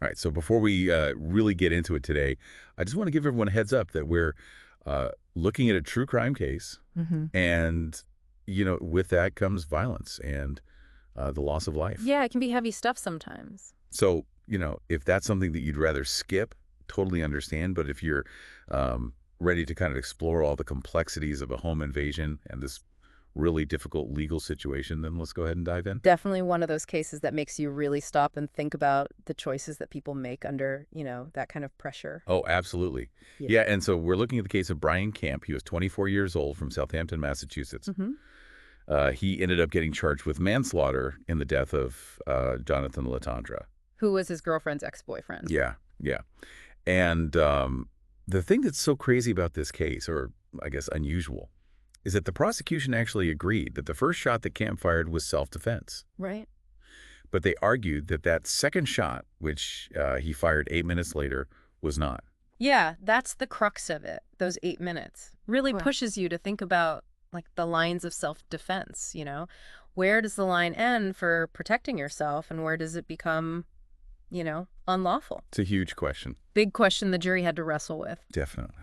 All right, so before we really get into it today, I just want to give everyone a heads up that we're looking at a true crime case, Hmm. and, with that comes violence and the loss of life. Yeah, it can be heavy stuff sometimes. So, if that's something that you'd rather skip, totally understand. But if you're ready to kind of explore all the complexities of a home invasion and this really difficult legal situation, then let's go ahead and dive in. Definitely one of those cases that makes you really stop and think about the choices that people make under, that kind of pressure. Oh, absolutely. Yeah. Yeah, and so we're looking at the case of Brian Camp. He was 24 years old from Southampton, Massachusetts. Hmm. He ended up getting charged with manslaughter in the death of Johnathan Letendre. Who was his girlfriend's ex-boyfriend. Yeah, yeah. And the thing that's so crazy about this case, or I guess unusual, is that the prosecution actually agreed that the first shot that Camp fired was self-defense. Right. But they argued that that second shot, which he fired 8 minutes later, was not. Yeah, that's the crux of it. Those 8 minutes really Right. pushes you to think about like the lines of self-defense, Where does the line end for protecting yourself and where does it become, unlawful? It's a huge question. Big question the jury had to wrestle with. Definitely.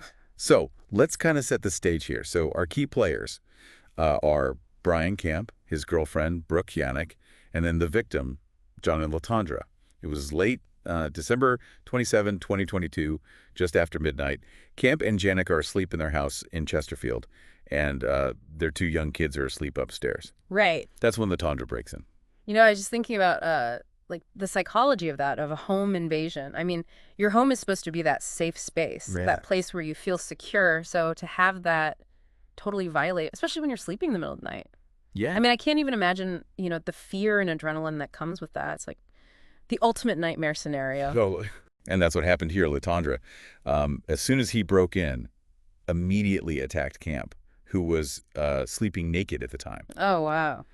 So let's kind of set the stage here. So our key players are Brian Camp, his girlfriend, Brooke Yannick, and then the victim, Johnathan Letendre. It was late December 27, 2022, just after midnight. Camp and Yannick are asleep in their house in Chesterfield, and their two young kids are asleep upstairs. Right. That's when Letendre breaks in. I was just thinking about like the psychology of that, of a home invasion. I mean, your home is supposed to be that safe space, Yeah. that place where you feel secure. So to have that totally violate, especially when you're sleeping in the middle of the night. Yeah. I mean, I can't even imagine, the fear and adrenaline that comes with that. It's like the ultimate nightmare scenario. Totally. And that's what happened here, Letendre. As soon as he broke in, immediately attacked Camp, who was sleeping naked at the time. Oh, wow.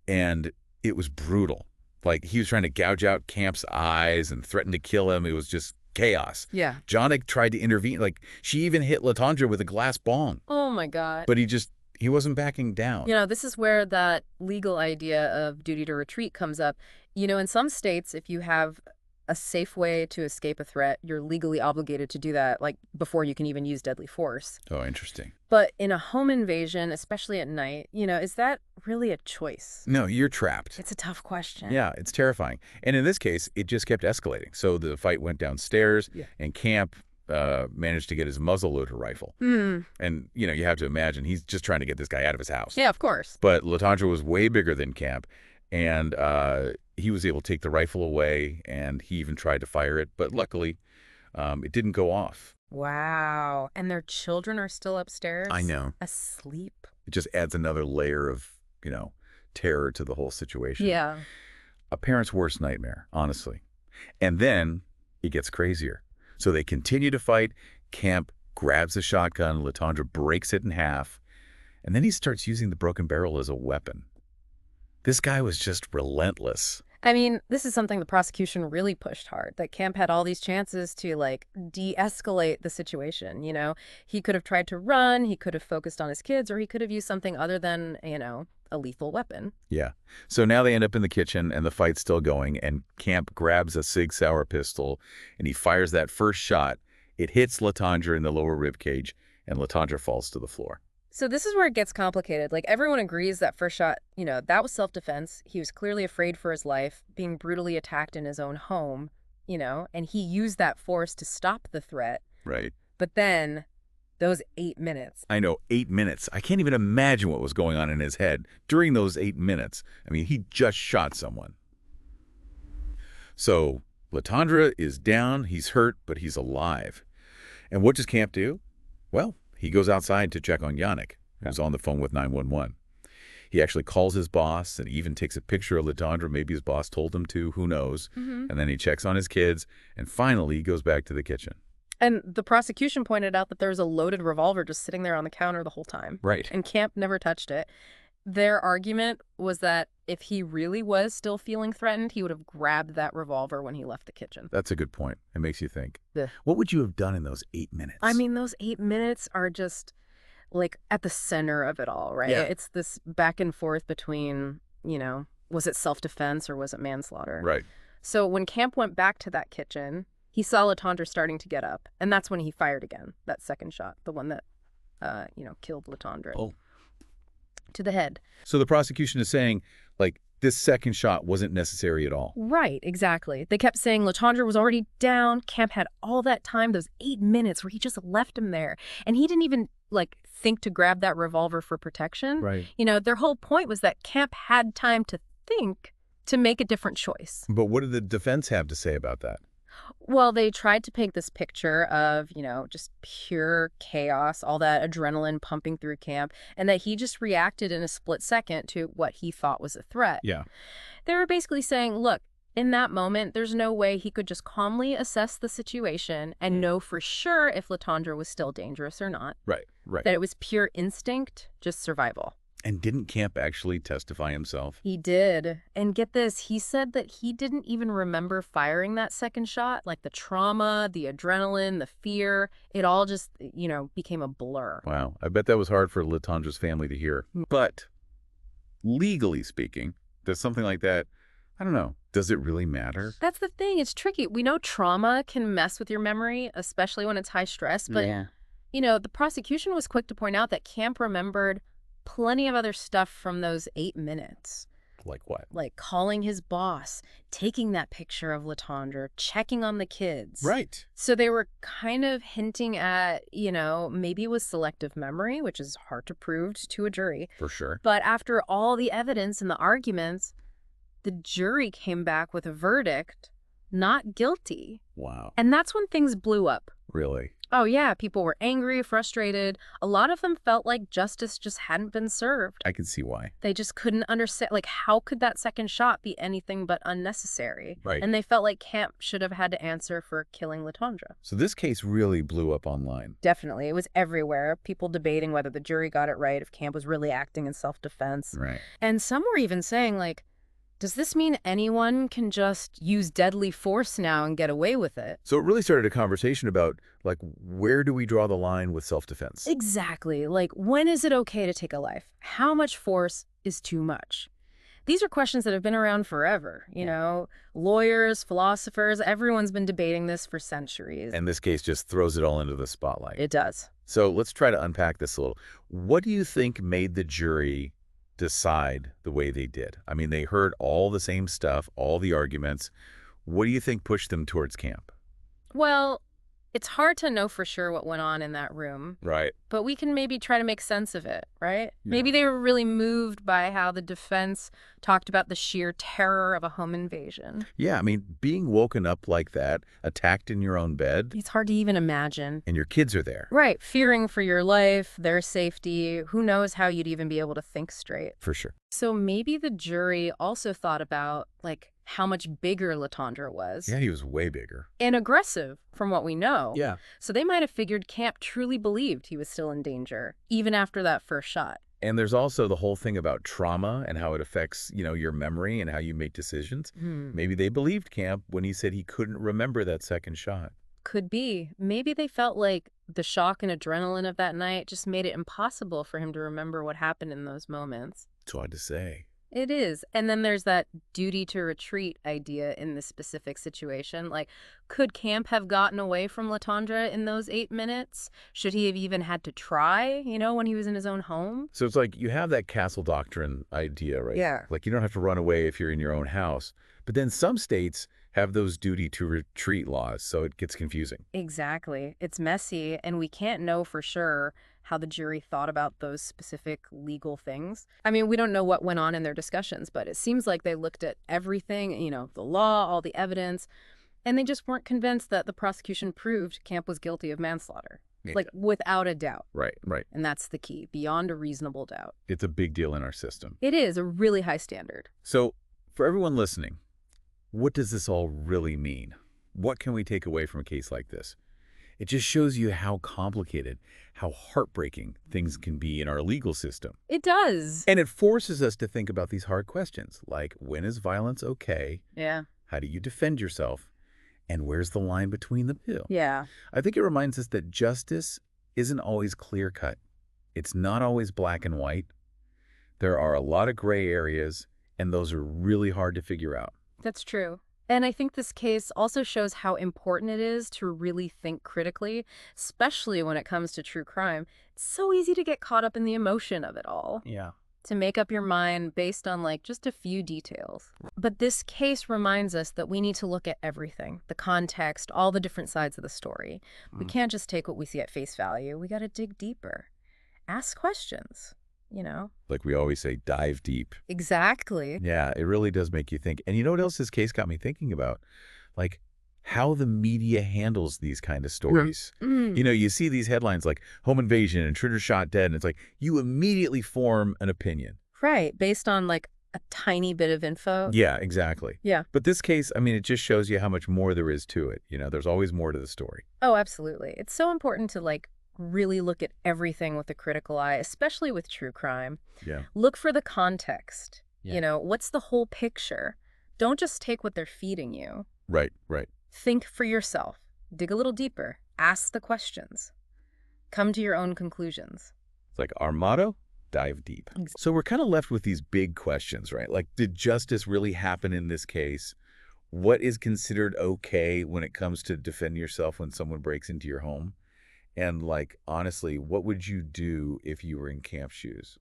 And it was brutal. Like, he was trying to gouge out Camp's eyes and threatened to kill him. It was just chaos. Yeah. Johnnick tried to intervene. Like, she even hit Letendre with a glass bong. Oh, my God. But he wasn't backing down. This is where that legal idea of duty to retreat comes up. In some states, if you have a safe way to escape a threat, you're legally obligated to do that, like before you can even use deadly force. Oh, interesting. But in a home invasion, especially at night, is that really a choice? No, you're trapped. It's a tough question. Yeah, it's terrifying. And in this case, it just kept escalating. So the fight went downstairs, Yeah. and Camp managed to get his muzzleloader rifle. And, you have to imagine, he's just trying to get this guy out of his house. Yeah, of course. But Letendre was way bigger than Camp, and he was able to take the rifle away, and he even tried to fire it. But luckily, it didn't go off. Wow. And their children are still upstairs? I know. Asleep? It just adds another layer of, terror to the whole situation. Yeah. A parent's worst nightmare, honestly. And then it gets crazier. So they continue to fight. Camp grabs a shotgun. Letendre breaks it in half. And then he starts using the broken barrel as a weapon. This guy was just relentless. I mean, this is something the prosecution really pushed hard, that Camp had all these chances to, de-escalate the situation, He could have tried to run, he could have focused on his kids, or he could have used something other than, a lethal weapon. Yeah. So now they end up in the kitchen, and the fight's still going, and Camp grabs a Sig Sauer pistol, and he fires that first shot. It hits Letendre in the lower rib cage, and Letendre falls to the floor. So this is where it gets complicated. Everyone agrees that first shot, that was self-defense. He was clearly afraid for his life, being brutally attacked in his own home, and he used that force to stop the threat. Right. But then those 8 minutes. I know, 8 minutes. I can't even imagine what was going on in his head during those 8 minutes. I mean, he just shot someone. So Letendre is down, he's hurt, but he's alive. And what does Camp do? Well, he goes outside to check on Yannick, who's on the phone with 911. He actually calls his boss and even takes a picture of Letendre. Maybe his boss told him to, who knows. And then he checks on his kids, and finally he goes back to the kitchen. And the prosecution pointed out that there was a loaded revolver just sitting there on the counter the whole time. Right. And Camp never touched it. Their argument was that if he really was still feeling threatened, he would have grabbed that revolver when he left the kitchen. That's a good point. It makes you think. Yeah. What would you have done in those 8 minutes? I mean, those 8 minutes are just at the center of it all, right? Yeah. It's this back and forth between, was it self-defense or was it manslaughter? Right. So when Camp went back to that kitchen, he saw Letendre starting to get up, and that's when he fired again, that second shot, the one that, killed Letendre. Oh. To the head. So the prosecution is saying, like, this second shot wasn't necessary at all. Right, exactly. They kept saying Letendre was already down. Camp had all that time, those 8 minutes where he just left him there. And he didn't even, think to grab that revolver for protection. Right. Their whole point was that Camp had time to think to make a different choice. But what did the defense have to say about that? Well, they tried to paint this picture of, just pure chaos, all that adrenaline pumping through Camp, and that he just reacted in a split second to what he thought was a threat. Yeah. They were basically saying, look, in that moment, there's no way he could just calmly assess the situation and know for sure if Letendre was still dangerous or not. Right. That it was pure instinct, just survival. And didn't Camp actually testify himself? He did. And get this, he said that he didn't even remember firing that second shot. Like the trauma, the adrenaline, the fear, it all just, became a blur. Wow. I bet that was hard for Letendre's family to hear. But legally speaking, does something like that, I don't know, does it really matter? That's the thing. It's tricky. We know trauma can mess with your memory, especially when it's high stress. But, the prosecution was quick to point out that Camp remembered plenty of other stuff from those 8 minutes. Like what? Like calling his boss, taking that picture of Letendre, checking on the kids. Right. So they were kind of hinting at, maybe it was selective memory, which is hard to prove to a jury. For sure. But after all the evidence and the arguments, the jury came back with a verdict, not guilty. Wow. And that's when things blew up. Really? Oh, yeah. People were angry, frustrated. A lot of them felt like justice just hadn't been served. I can see why. They just couldn't understand, how could that second shot be anything but unnecessary? Right. And they felt like Camp should have had to answer for killing Letendre. So this case really blew up online. Definitely. It was everywhere. People debating whether the jury got it right, if Camp was really acting in self-defense. Right. And some were even saying, does this mean anyone can just use deadly force now and get away with it? So it really started a conversation about, where do we draw the line with self-defense? Exactly. When is it okay to take a life? How much force is too much? These are questions that have been around forever. Lawyers, philosophers, everyone's been debating this for centuries. And this case just throws it all into the spotlight. It does. So let's try to unpack this a little. What do you think made the jury decide the way they did? I mean, they heard all the same stuff, all the arguments. What do you think pushed them towards Camp? Well, it's hard to know for sure what went on in that room. Right. But we can maybe try to make sense of it, right? Yeah. Maybe they were really moved by how the defense talked about the sheer terror of a home invasion. Yeah, I mean, being woken up like that, attacked in your own bed. It's hard to even imagine. And your kids are there. Right. Fearing for your life, their safety. Who knows how you'd even be able to think straight. For sure. So maybe the jury also thought about, how much bigger Letendre was. Yeah, he was way bigger. And aggressive, from what we know. Yeah. So they might have figured Camp truly believed he was still in danger, even after that first shot. And there's also the whole thing about trauma and how it affects, your memory and how you make decisions. Maybe they believed Camp when he said he couldn't remember that second shot. Could be. Maybe they felt like the shock and adrenaline of that night just made it impossible for him to remember what happened in those moments. It's hard to say. It is. And then there's that duty to retreat idea in this specific situation. Could Camp have gotten away from Letendre in those 8 minutes? Should he have even had to try, when he was in his own home? So it's you have that Castle Doctrine idea, right? Yeah. You don't have to run away if you're in your own house. But then some states have those duty to retreat laws, so it gets confusing. Exactly. It's messy, and we can't know for sure how the jury thought about those specific legal things. I mean, we don't know what went on in their discussions, but it seems like they looked at everything, the law, all the evidence, and they just weren't convinced that the prosecution proved Camp was guilty of manslaughter. Yeah. Without a doubt. Right. And that's the key, beyond a reasonable doubt. It's a big deal in our system. It is a really high standard. So for everyone listening, what does this all really mean? What can we take away from a case like this? It just shows you how complicated, how heartbreaking things can be in our legal system. It does. And it forces us to think about these hard questions, like when is violence okay? Yeah. How do you defend yourself? And where's the line between the two? Yeah. I think it reminds us that justice isn't always clear-cut. It's not always black and white. There are a lot of gray areas, and those are really hard to figure out. That's true. And I think this case also shows how important it is to really think critically, especially when it comes to true crime. It's so easy to get caught up in the emotion of it all, Yeah. to make up your mind based on like just a few details. But this case reminds us that we need to look at everything, the context, all the different sides of the story. We Mm. can't just take what we see at face value. We got to dig deeper, ask questions, you know? Like we always say, dive deep. Exactly. Yeah, it really does make you think. And you know what else this case got me thinking about? Like how the media handles these kind of stories. Mm, You see these headlines like home invasion, intruder shot dead, and it's like you immediately form an opinion. right. Based on like a tiny bit of info. Yeah, exactly. Yeah. But this case, I mean, it just shows you how much more there is to it. There's always more to the story. Oh, absolutely. It's so important to like really look at everything with a critical eye, especially with true crime. Yeah. Look for the context. Yeah. What's the whole picture? Don't just take what they're feeding you. Right, right. Think for yourself. Dig a little deeper. Ask the questions. Come to your own conclusions. It's like our motto, dive deep. Ex- So we're kind of left with these big questions, right? Like, did justice really happen in this case? What is considered okay when it comes to defend yourself when someone breaks into your home? And like, honestly, what would you do if you were in Camp's shoes?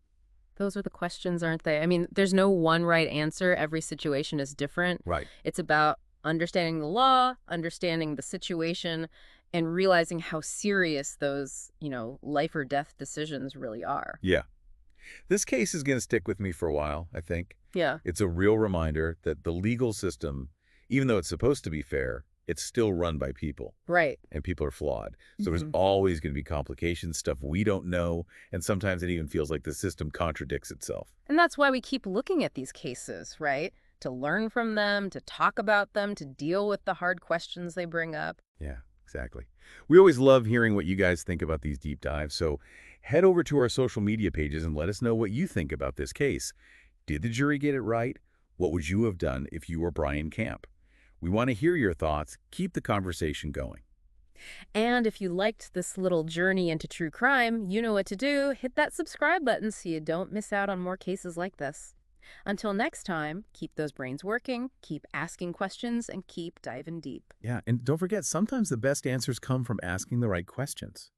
Those are the questions, aren't they? I mean, there's no one right answer. Every situation is different. Right. It's about understanding the law, understanding the situation, and realizing how serious those, life or death decisions really are. Yeah. This case is going to stick with me for a while, I think. Yeah. It's a real reminder that the legal system, even though it's supposed to be fair, it's still run by people, Right. and people are flawed. So there's Mhm. always going to be complications, stuff we don't know, and sometimes it even feels like the system contradicts itself. And that's why we keep looking at these cases, right? To learn from them, to talk about them, to deal with the hard questions they bring up. Yeah, exactly. We always love hearing what you guys think about these deep dives, so head over to our social media pages and let us know what you think about this case. Did the jury get it right? What would you have done if you were Brian Camp? We want to hear your thoughts. Keep the conversation going. And if you liked this little journey into true crime, you know what to do. Hit that subscribe button so you don't miss out on more cases like this. Until next time, keep those brains working, keep asking questions, and keep diving deep. Yeah, and don't forget, sometimes the best answers come from asking the right questions.